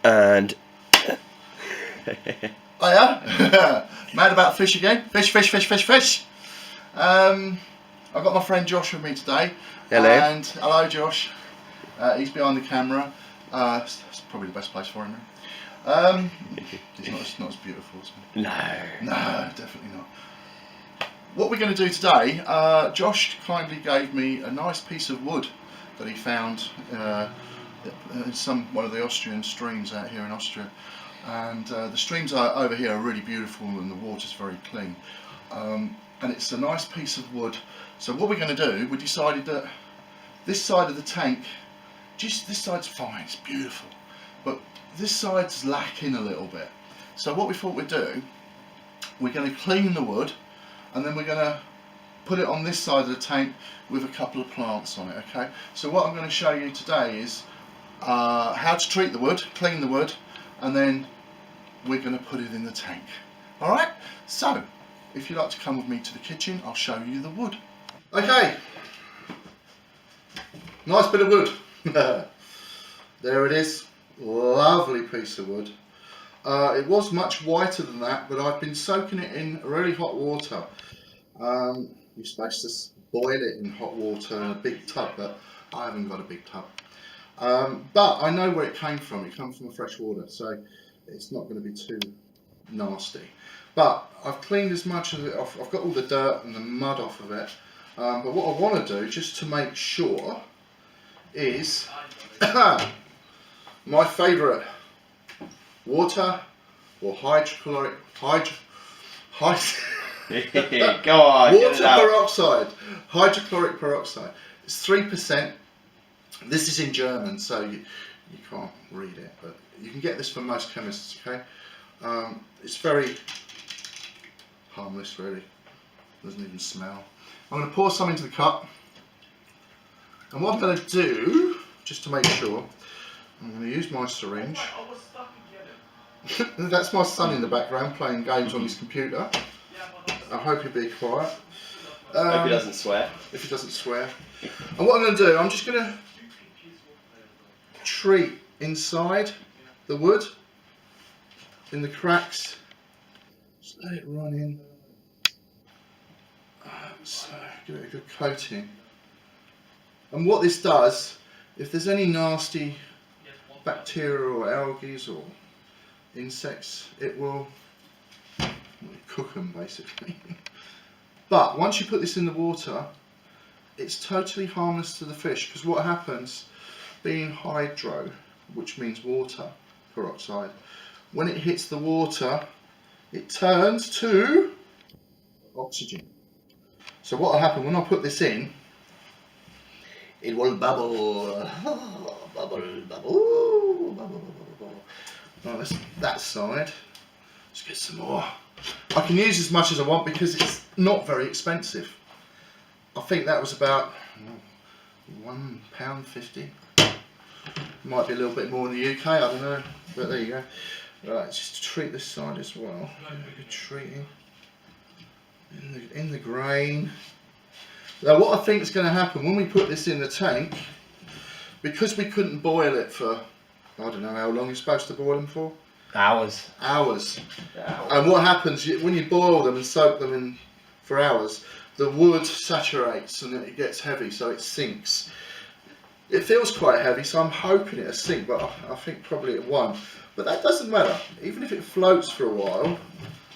And Hiya. Mad about fish again. Fish, fish, fish, fish, fish. I've got my friend Josh with me today. Hello. And hello, Josh. He's behind the camera. It's probably the best place for him. It's not as beautiful as me. No, definitely not. What we're going to do today, Josh kindly gave me a nice piece of wood that he found in one of the Austrian streams out here in Austria. And the streams over here are really beautiful and the water's very clean. And it's a nice piece of wood. So what we're going to do, we decided that this side of the tank, just this side's fine, it's beautiful, but this side's lacking a little bit. So what we thought we'd do, we're going to clean the wood and then we're going to put it on this side of the tank with a couple of plants on it. Okay, so what I'm going to show you today is how to treat the wood, clean the wood, and then we're going to put it in the tank. Alright, so if you'd like to come with me to the kitchen, I'll show you the wood. Okay, nice bit of wood. There it is, lovely piece of wood. It was much whiter than that, but I've been soaking it in really hot water. You're supposed to boil it in hot water in a big tub, but I haven't got a big tub. But I know where it came from. It comes from fresh water, so it's not going to be too nasty. But I've cleaned as much of it off. I've got all the dirt and the mud off of it. But what I want to do, just to make sure, is my favourite water or hydrochloric go on. Water peroxide, hydrochloric peroxide. It's 3%. This is in German, so you can't read it, but you can get this from most chemists. Okay, it's very harmless, really. Doesn't even smell. I'm going to pour some into the cup, and what I'm going to do, just to make sure, I'm going to use my syringe. That's my son in the background playing games on his computer. I hope he'll be quiet. Hope he doesn't swear. If he doesn't swear. And what I'm going to do, I'm just going to treat inside the wood, in the cracks. Just let it run in. So give it a good coating. And what this does, if there's any nasty bacteria or algae or insects, it will cook them basically. But once you put this in the water, it's totally harmless to the fish, because what happens, being hydro, which means water peroxide, when it hits the water, it turns to oxygen. So what will happen when I put this in, it will bubble, bubble, bubble, bubble, bubble, bubble. Right, that's that side. Let's get some more. I can use as much as I want because it's not very expensive. I think that was about £1.50. Might be a little bit more in the UK, I don't know, but there you go. Right, just to treat this side as well. Good treating in the grain. Now, what I think is going to happen when we put this in the tank, because we couldn't boil it for, I don't know how long you're supposed to boil them for. Hours. And what happens when you boil them and soak them in for hours, the wood saturates and it gets heavy, so it sinks. It feels quite heavy, so I'm hoping it'll sink, but I think probably it won't. But that doesn't matter. Even if it floats for a while,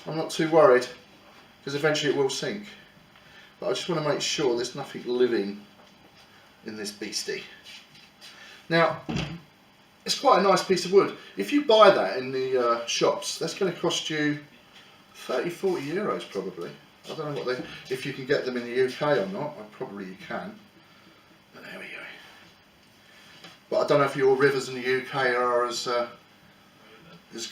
I'm not too worried, because eventually it will sink. But I just want to make sure there's nothing living in this beastie. Now, it's quite a nice piece of wood. If you buy that in the shops, that's going to cost you 30-40 euros probably. I don't know what if you can get them in the UK or not. Probably you can. But there we go. But I don't know if your rivers in the UK are as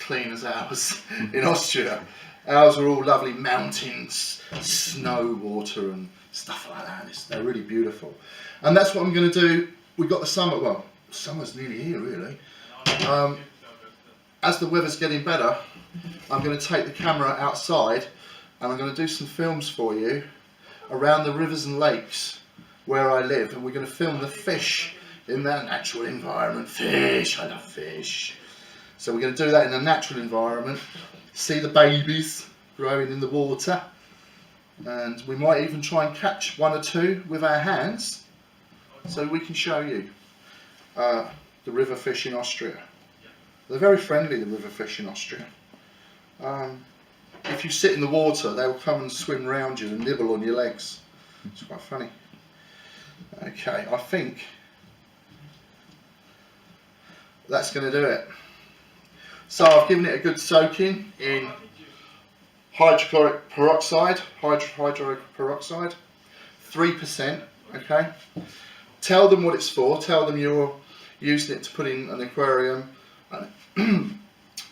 clean as ours in Austria. Ours are all lovely mountains, snow, water and stuff like that. They're really beautiful. And that's what I'm going to do. We've got the summer, well, summer's nearly here really. As the weather's getting better, I'm going to take the camera outside and I'm going to do some films for you around the rivers and lakes where I live, and we're going to film the fish in that natural environment. Fish, I love fish. So we're going to do that in a natural environment, see the babies growing in the water, and we might even try and catch 1 or 2 with our hands so we can show you the river fish in Austria. They're very friendly, the river fish in Austria. If you sit in the water, they'll come and swim round you and nibble on your legs. It's quite funny. Okay, I think that's going to do it. So I've given it a good soaking in hydrochloric peroxide, 3%, okay? Tell them what it's for, tell them you're using it to put in an aquarium,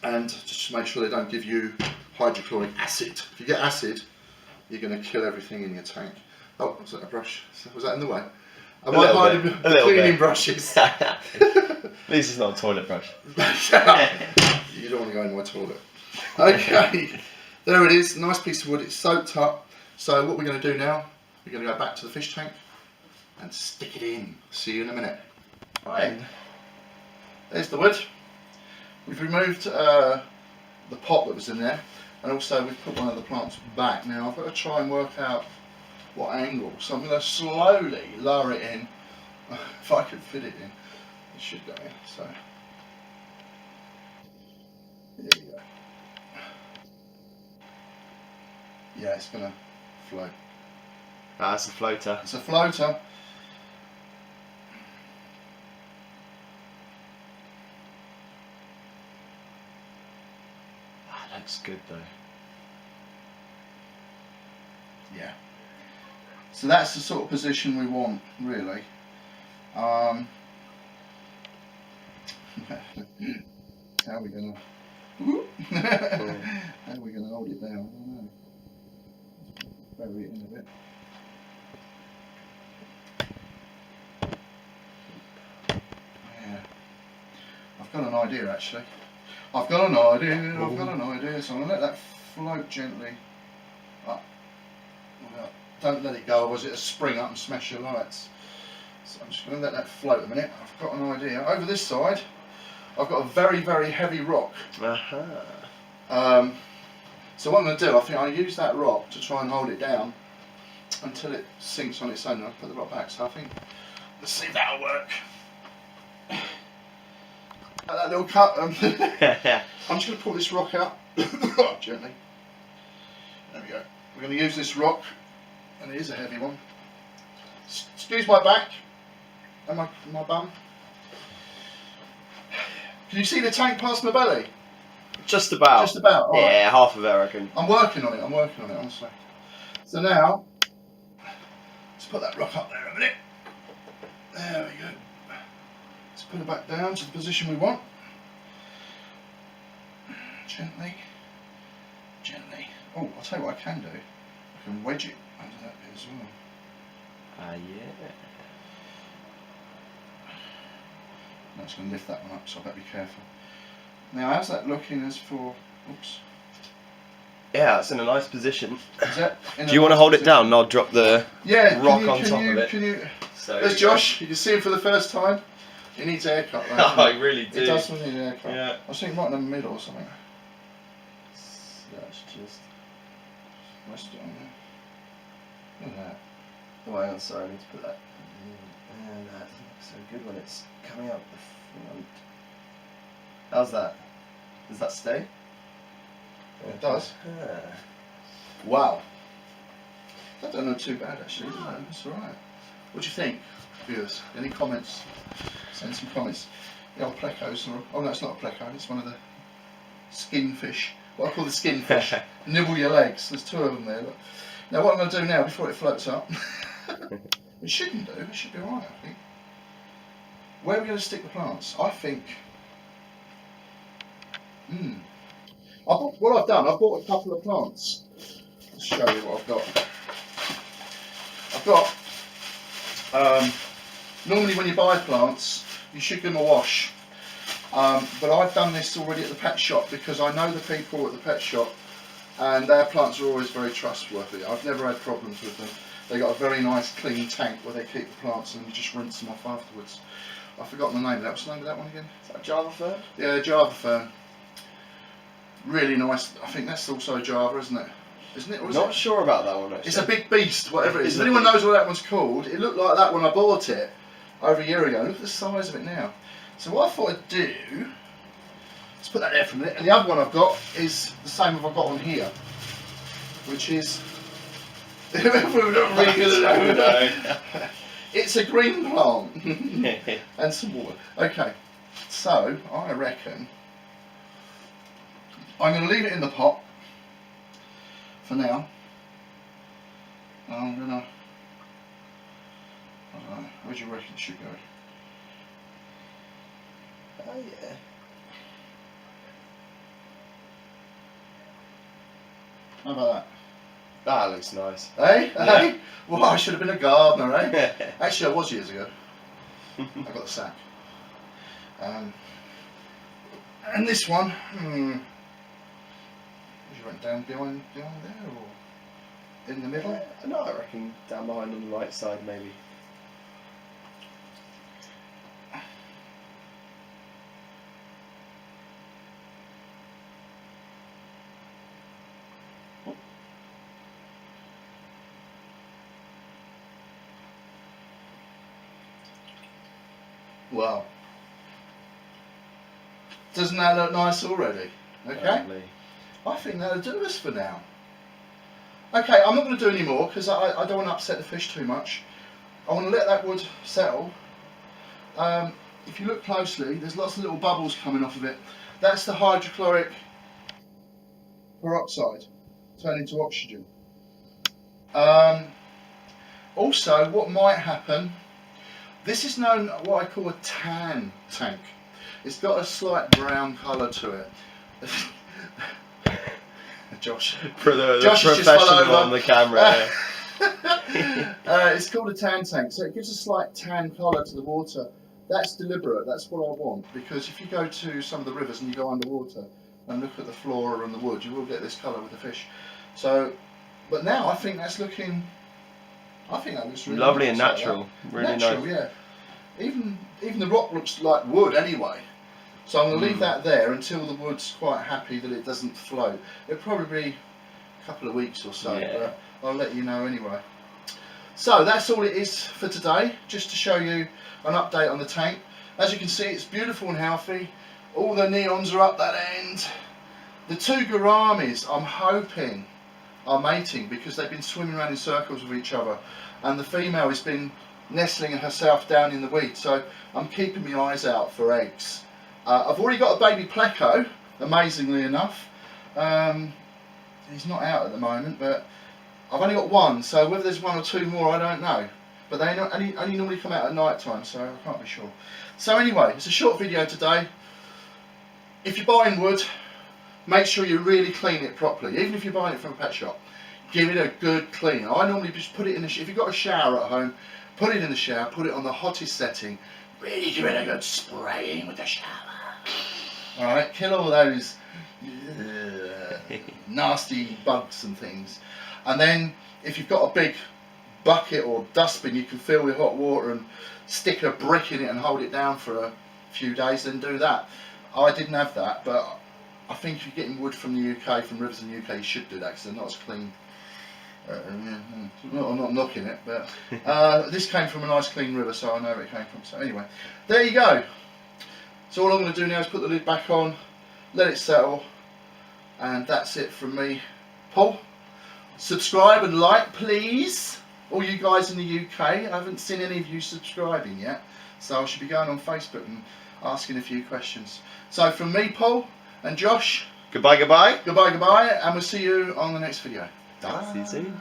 and just make sure they don't give you hydrochloric acid. If you get acid, you're going to kill everything in your tank. Oh, was that a brush? Was that in the way? I might hide the cleaning brushes. At least it's not a toilet brush. You don't want to go in my toilet. Okay, there it is. Nice piece of wood. It's soaked up. So what we're going to do now, we're going to go back to the fish tank and stick it in. See you in a minute. Right. There's the wood. We've removed the pot that was in there, and also we've put one of the plants back. Now I've got to try and work out what angle, so I'm going to slowly lower it in. If I could fit it in, it should go in. So there we go. Yeah, it's going to float. Ah, it's a floater. It's a floater. That looks good though. Yeah. So that's the sort of position we want, really. How are we gonna? How are we gonna hold it down? I don't know. Bury it in a bit. Yeah. I've got an idea actually. I've got an idea. So I'm gonna let that float gently up. Don't let it go, otherwise it'll spring up and smash your lights. So I'm just going to let that float a minute. I've got an idea. Over this side, I've got a very, very heavy rock. So what I'm going to do, I think I'll use that rock to try and hold it down until it sinks on its own. I'll put the rock back. So I think, let's see if that'll work. That little cut. I'm just going to pull this rock out gently. There we go. We're going to use this rock. And it is a heavy one. Excuse my back and my bum. Can you see the tank past my belly? Just about. Just about. All yeah, right. half of it I reckon. I'm working on it, honestly. So now, let's put that rock up there a minute. There we go. Let's put it back down to the position we want. Gently. Gently. Oh, I'll tell you what I can do. I can wedge it under that bit as well. Yeah. I'm just going to lift that one up, so I better be careful. Now, how's that looking as for... Oops. Yeah, it's in a nice position. Is that Do you want to hold it down and I'll drop the rock on top of it? Can you... So There's Josh. You can see him for the first time. He needs a haircut. Right? Oh, I really do. He does need a haircut. Yeah. I was thinking right in the middle or something. That's just... Rest it on there. Look at that. Oh, hang on, sorry, I need to put that. And that doesn't look so good when it's coming out the front. How's that? Does that stay? It does. Ah. Wow. That don't look too bad actually. No, that's alright. What do you think, viewers? Any comments? Send some comments. The old plecos. Oh no, it's not a pleco. It's one of the skin fish. What I call the skin fish. Nibble your legs. There's 2 of them there. Look. Now what I'm going to do now before it floats up, it shouldn't do, it should be alright I think. Where are we going to stick the plants? I think, what I've done, I've bought a couple of plants. Let's show you what I've got. Normally when you buy plants, you should give them a wash. But I've done this already at the pet shop because I know the people at the pet shop and their plants are always very trustworthy. I've never had problems with them. They've got a very nice clean tank where they keep the plants and you just rinse them off afterwards. I've forgotten the name of that. What's the name of that one again? Is that Java fern? Yeah, Java fern. Really nice. I think that's also Java, isn't it? Isn't it? Or is Not it? sure about that one actually. It's a big beast, whatever it is. If anyone knows what that one's called, it looked like that when I bought it over a year ago. Look at the size of it now. So what I thought I'd do, let's put that there for a minute. And the other one I've got is the same as I've got on here, which is we're not really good at that. It's a green plant and some water. Okay, so I reckon I'm going to leave it in the pot for now. I'm going to, I don't know, where do you reckon it should go? Oh yeah. How about that? That looks nice. Hey? Yeah. Hey? Well, I should have been a gardener, eh? Actually, I was years ago. I got the sack. And this one, you went down behind there, or in the middle? No, I reckon down behind on the right side maybe. Wow. Doesn't that look nice already? Okay. Lovely. I think that'll do us for now. Okay, I'm not going to do any more because I don't want to upset the fish too much. I want to let that wood settle. If you look closely, there's lots of little bubbles coming off of it. That's the hydrochloric peroxide turning into oxygen. Also, what might happen, this is known what I call a tan tank. It's got a slight brown colour to it. Josh. For the Josh has just professional fell over. on the camera. It's called a tan tank, so it gives a slight tan colour to the water. That's deliberate, that's what I want, because if you go to some of the rivers and you go underwater and look at the flora and the wood, you will get this colour with the fish. So, but now I think that's looking, I think that looks really Lovely nice and natural. like Really natural, nice. yeah. Even the rock looks like wood anyway. So I'm going to leave that there until the wood's quite happy that it doesn't float. It'll probably be a couple of weeks or so, Yeah. but I'll let you know anyway. So that's all it is for today, just to show you an update on the tank. As you can see, it's beautiful and healthy. All the neons are up that end. The two gouramis, I'm hoping, are mating because they've been swimming around in circles with each other, and the female has been nestling herself down in the weed, so I'm keeping my eyes out for eggs. I've already got a baby pleco, amazingly enough. He's not out at the moment, but I've only got one, so whether there's one or two more I don't know, but they only normally come out at night time, so I can't be sure. So anyway, it's a short video today. If you're buying wood, make sure you really clean it properly, even if you're buying it from a pet shop. Give it a good clean. I normally just put it in the if you've got a shower at home, put it in the shower, put it on the hottest setting, really give it a good spraying with the shower. Alright, kill all those nasty bugs and things. And then if you've got a big bucket or dustbin you can fill with hot water and stick a brick in it and hold it down for a few days, then do that. I didn't have that, but I think if you're getting wood from the UK, from rivers in the UK, you should do that because they're not as clean. I'm not knocking it, but this came from a nice clean river, so I know where it came from. So anyway, there you go. So all I'm going to do now is put the lid back on, let it settle, and that's it from me. Paul, subscribe and like, please. All you guys in the UK, I haven't seen any of you subscribing yet, so I should be going on Facebook and asking a few questions. So from me, Paul, and Josh, Goodbye, goodbye. goodbye, goodbye, and we'll see you on the next video. See you soon.